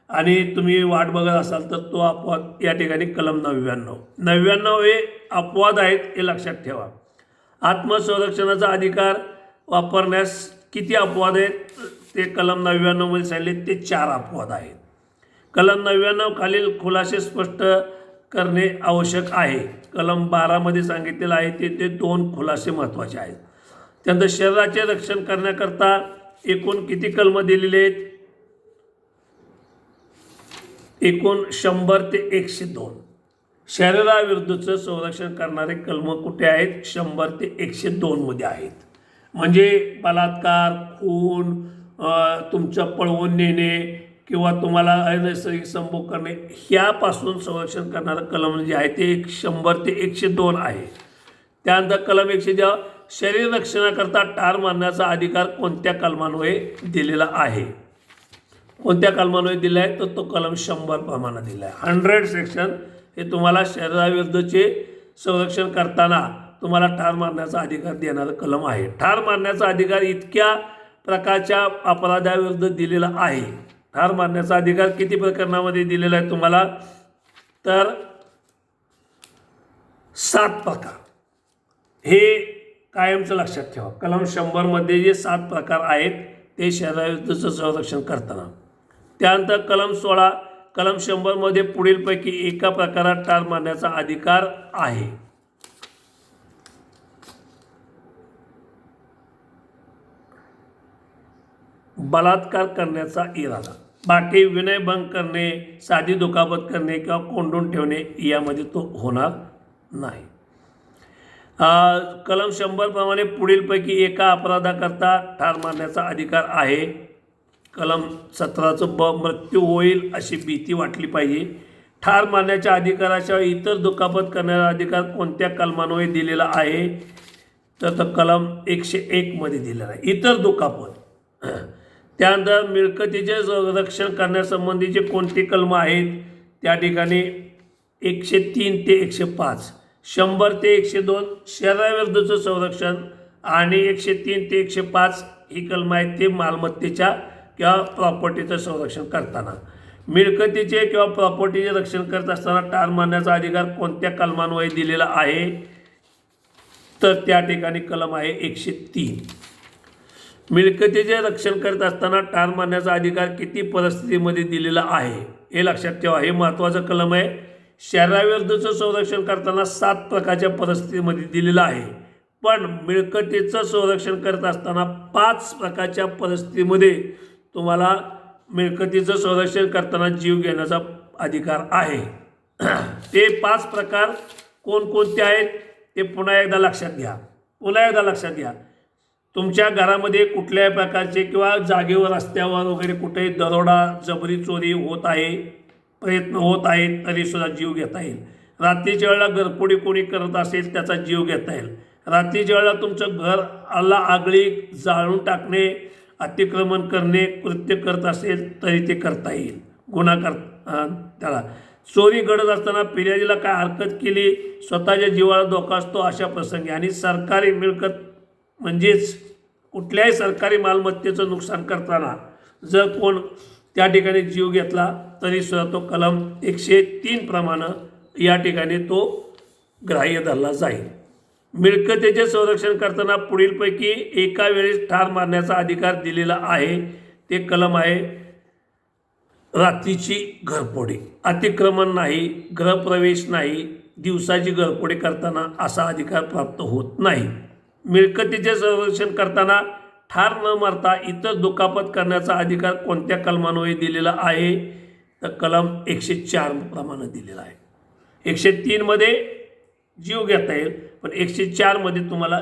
आणि तुम्ही वाट बघत असाल तर तो अपवाद या ठिकाणी कलम 99 हे अपवाद आहेत हे लक्षात ठेवा. आत्मसंरक्षणाचा अधिकार वापरण्यास किती अपवाद आहेत ते कलम 99 सांगितले, ते 4 अपवाद आहेत. कलम 99 खालील खुलासे स्पष्ट करणे आवश्यक आहे. कलम 12 सांगितलेलं आहे ते 2 खुलासे महत्त्वाचे आहेत. त्यानंतर शरीराचे रक्षण करण्याकरता एकूण किती कलम दिलेले आहेत? एकूण 100 ते 102. शरीराविरुद्धचं संरक्षण करणारे कलम कुठे आहेत? 100 ते 102 आहेत. म्हणजे बलात्कार, खून, तुमचं पळवून नेणे किंवा तुम्हाला अनैसर्गिक संभोग करणे ह्यापासून संरक्षण करणारं कलम जे आहे ते 100 ते 102 आहे. त्यानंतर कलम 100 शरीर रक्षणाकरता ठार मारण्याचा अधिकार कोणत्या कलमान्वये दिलेला आहे? कोणत्या कलमान्वये दिला आहे तर तो कलम 100 प्रमाणे दिला आहे. 100 सेक्शन हे तुम्हाला शरीराविरुद्धचे संरक्षण करताना तुम्हाला ठार मारण्याचा अधिकार देणारं कलम आहे. ठार मारण्याचा अधिकार इतक्या प्रकारच्या अपराधाविरुद्ध दिलेला आहे. ठार मारण्याचा अधिकार किती प्रकरणामध्ये दिलेला आहे तुम्हाला तर 7 प्रकार. हे कायमचं लक्षात ठेवा. कलम 100 जे 7 प्रकार आहेत ते शरीराविरुद्धचं संरक्षण करताना. त्यानंतर कलम 16 कलम 100 पुढीलपैकी एका प्रकारात ठार मारण्याचा अधिकार आहे. बलात्कार करण्याचा इरादा, बाकी विनयभंग करणे, साधी दुखापत करणे किंवा कोंडून ठेवणे यामध्ये तो होणार नाही. कलम 100 प्रमाणे पुढीलपैकी एका अपराधाकरता ठार मारण्याचा अधिकार आहे. कलम 17 मृत्यू होईल अशी भीती वाटली पाहिजे. ठार मारण्याच्या अधिकाराच्या इतर दुखापत करण्याचा अधिकार कोणत्या कलमान्वये दिलेला आहे तर तो कलम 101 दिलेला आहे, इतर दुखापत. त्यानंतर मिळकतीचे रक्षण करण्यासंबंधीचे कोणते कलम आहेत त्या ठिकाणी 103 ते 105. 100 ते 102 शरीराविरुद्धचं संरक्षण आणि 103 ते 105 ही कलम आहेत ते मालमत्तेच्या किंवा प्रॉपर्टीचं संरक्षण करताना. मिळकतीचे किंवा प्रॉपर्टीचे रक्षण करत असताना ठार मारण्याचा अधिकार कोणत्या कलमान्वये दिलेला आहे तर त्या ठिकाणी कलम आहे 103. मिळकतीचे रक्षण करत असताना ठार मारण्याचा अधिकार किती परिस्थितीमध्ये दिलेला आहे हे लक्षात ठेवा. हे महत्त्वाचं कलम आहे. शरीराविरुद्धचं संरक्षण करताना 7 प्रकारच्या परिस्थितीमध्ये दिलेलं आहे, पण मिळकतीचं संरक्षण करत असताना 5 प्रकारच्या परिस्थितीमध्ये तुम्हाला मिळकतीचं संरक्षण करताना जीव घेण्याचा अधिकार आहे. ते 5 प्रकार कोणकोणते आहेत ते पुन्हा एकदा लक्षात घ्या. तुमच्या घरामध्ये कुठल्याही प्रकारचे किंवा जागेवर रस्त्यावर वगैरे कुठेही दरोडा जबरी चोरी होत आहे, प्रयत्न होत आहेत, तरीसुद्धा जीव घेता येईल. रात्रीच्या वेळेला घरफोडी कोणी करत असेल त्याचा जीव घेता येईल. रात्रीच्या वेळेला तुमचं घराला आगळी जाळून टाकणे, अतिक्रमण करणे कृत्य करत असेल तरी ते करता येईल. गुन्हा त्याला चोरी घडत असताना फिर्यादीला काय हरकत केली, स्वतःच्या जीवाला धोका असतो अशा प्रसंगी, आणि सरकारी मिळकत म्हणजेच कुठल्याही सरकारी मालमत्तेचं नुकसान करताना जर कोण त्या ठिकाणी जीव घेतला तरीसुद्धा तो कलम 103 प्रमाणे या ठिकाणी तो ग्राह्य धरला जाईल. मिळकतीचे संरक्षण करताना पुढीलपैकी एका वेळेस ठार मारण्याचा अधिकार दिलेला आहे ते कलम आहे रात्रीची घरफोडी. अतिक्रमण नाही, गृहप्रवेश नाही, दिवसाची घरफोडी करताना असा अधिकार प्राप्त होत नाही. मिळकतीचे संरक्षण करताना ठार न मारता इतर दुखापत करण्याचा अधिकार कोणत्या कलमान्वये दिलेला आहे तर कलम 104 प्रमाणे दिलेला आहे. 103 मध्ये जीव घेता येईल, पण 104 मध्ये तुम्हाला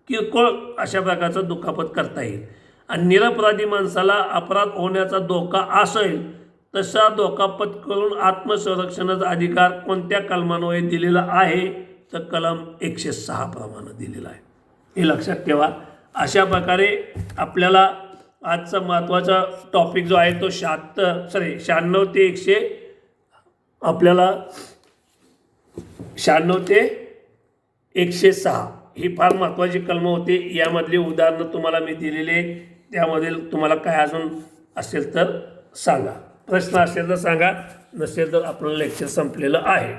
किरकोळ अशा प्रकारचं दुखापत करता येईल. आणि निरपराधी माणसाला अपराध होण्याचा धोका असेल तसा धोका पत्करून आत्मसंरक्षणाचा अधिकार कोणत्या कलमान्वये दिलेला आहे तर कलम 106 प्रमाणे दिलेला आहे. हे लक्षात ठेवा. अशा प्रकारे आपल्याला आजचा महत्त्वाचा टॉपिक जो आहे तो 96 ते 100 आपल्याला 96 ते 106 ही फार महत्त्वाची कलमं होती. यामधली उदाहरणं तुम्हाला मी दिलेली आहेत. त्यामधील तुम्हाला काय अजून असेल तर सांगा. प्रश्न असेल तर सांगा, नसेल तर आपलं लेक्चर संपलेलं आहे.